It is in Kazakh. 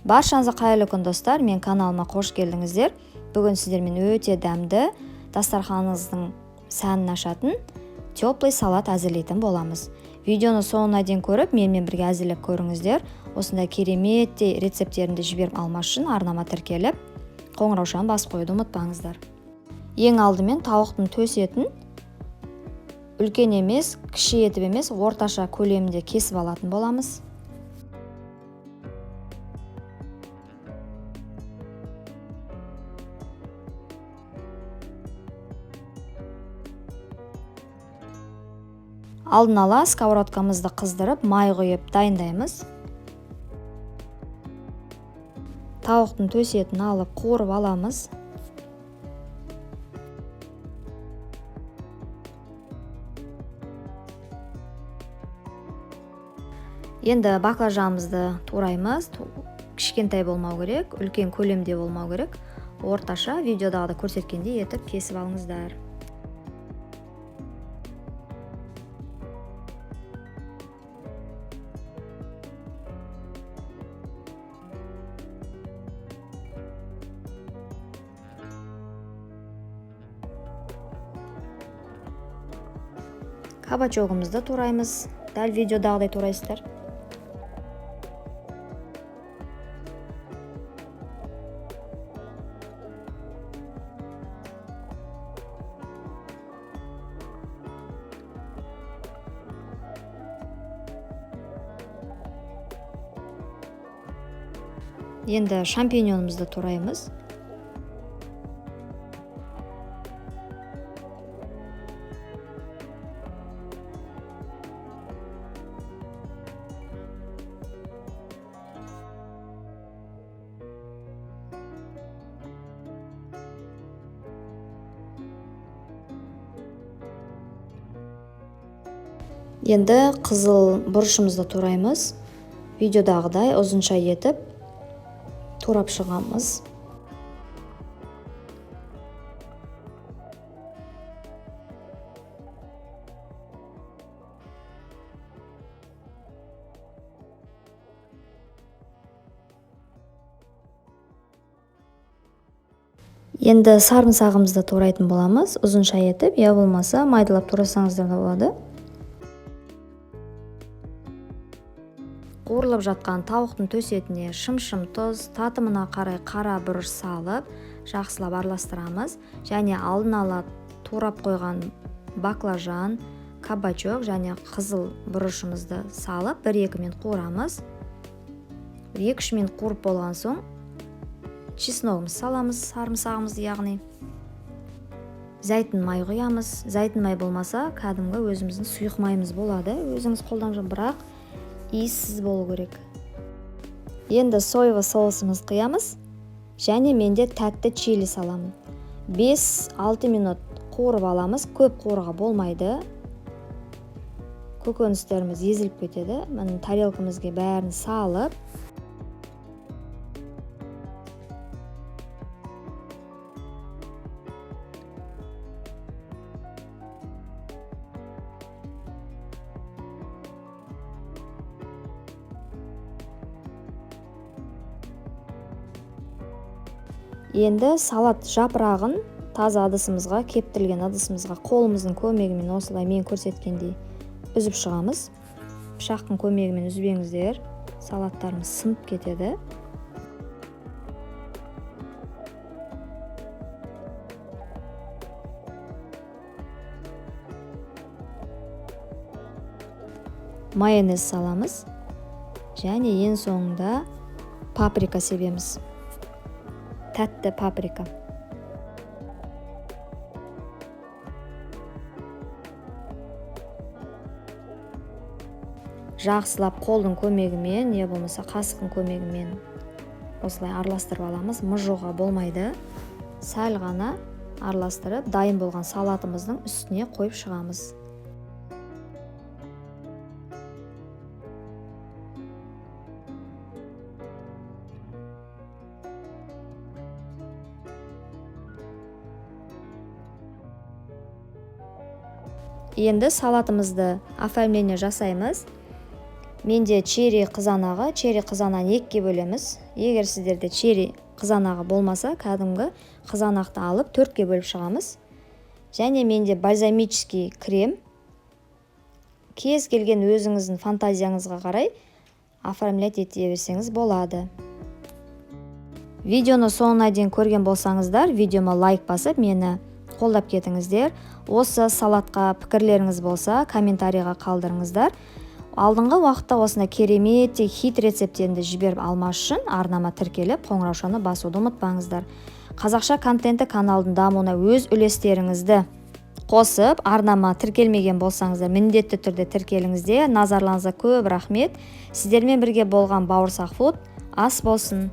Баршаңызға қайырлы күн достар, мен каналыма қош келдіңіздер. Бүгін сіздермен өте дәмді, дастарханыңыздың сәнін ашатын теплый салат әзірлейтін боламыз. Видеоны соңына дейін көріп, менімен бірге әзірлеп көріңіздер. Осындай кереметтей рецепттерімді жіберіп алмас үшін арнама тіркеліп, қоңыраушаны басып қоюды ұмытпаңыздар. Ең алдымен тауықтың төс етін үлкен емес, кіші етіп емес, орташа көлемінде кесіп алатын боламыз. Алдын ала сковородкамызды қыздырып, май құйып дайындаймыз. Тауықтың төс етін алып қуырып аламыз. Енді баклажанымызды тураймыз. Кішкентай болмау керек, үлкен көлемде болмау керек. Орташа видеодағыда көрсеткендей етіп кесіп алыңыздар. Кабачогымызды тураймыз. Дәл видеодағыдай турайсыздар. Енді шампиньонымызды тураймыз. Енді қызыл бұрышымызды тураймыз. Видеодағыдай ұзынша етіп турап шығамыз. Енді сарымсағымызды турайтын боламыз. Ұзынша етіп, я болмаса майдалап турасаңыздар да болады. Қуырылып жатқан тауықтың төс етіне шым-шым тұз, татымына қарай қара бұрыш салып, жақсылап араластырамыз. Және алдын ала турап қойған баклажан, кабачок және қызыл бұрышымызды салып, 1-2 минут қуырамыз. 2-3 минут қуырып болған соң, чесногымызды саламыз, сарымсағымызды яғни. Зәйтін май құямыз. Зәйтін май болмаса, кәдімгі өзіміздің сұйық майымыз болады. Өзіңіз қолданып, бірақ иіссіз болу керек. Енді соевый соусымыз құямыз. Және менде тәтті чили саламын. 5-6 минут қуырып аламыз. Көп қуырға болмайды. Көкөністеріміз езіліп кетеді. Міне тарелкамызға бәрін салып, енді салат жапырағын таза ыдысымызға, кептірілген ыдысымызға қолымыздың көмегімен осылай мен көрсеткендей үзіп шығамыз. Пышақтың көмегімен үзбеңіздер, салаттарымыз сынып кетеді. Майонез саламыз. Және ең соңында паприка себеміз. Тәтті паприка. Жақсылап қолдың көмегімен, не болмаса қасықтың көмегімен осылай араластырып аламыз. Мұжуға болмайды. Сәл ғана араластырып, дайын болған салатымыздың үстіне қойып шығамыз. Енді салатымызды оформление жасаймыз. Менде черри қызанағы, черри қызанағын екіге бөлеміз. Егер сіздерде черри қызанағы болмаса, кәдімгі қызанақты алып 4-ке бөліп шығамыз. Және менде бальзамический крем. Кез келген өзіңіздің фантазияңызға қарай оформлять ете берсеңіз болады. Видеоны соңына дейін көрген болсаңыздар, видеома лайк басып, мені қолдап кетіңіздер. Осы салатқа пікірлеріңіз болса, комментарийға қалдырыңыздар. Алдыңғы уақытта осында керемет хит рецепттерді жіберіп алмас үшін арнама тіркеліп, қоңыраушаны басуды ұмытпаңыздар. Қазақша контенті каналдың дамуына өз үлестеріңізді қосып, арнама тіркелмеген болсаңыздар, міндетті түрде тіркеліңіздер. Назарларыңызға көп рахмет. Сіздермен бірге болған Бауырсақ Фуд ас болсын.